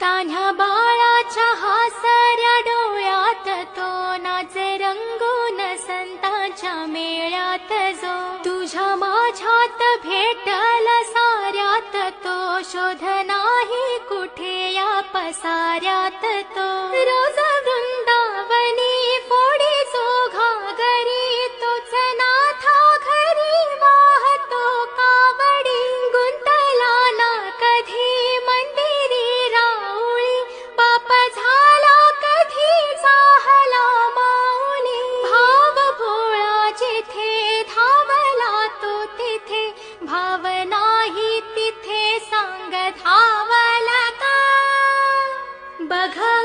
तान्ह्या बाळाच्या हासऱ्या डोळ्यात तो नाचे रंगून संतांच्या मेळ्यात जो तुझ्या माझ्यात भेटल साऱ्यात तो शोध नाही कुठे या पसाऱ्यात तो रोज वृंदावनी फोडी घागरी तोच नाथा घरी वाहतो कावडी गुंतला ना कधी मंदिरी राऊळी पाप झाला कधी जाहला माऊली भाव भोळा जिथे धावला तो तिथे भाव नाही तिथे सांग धावला का बघा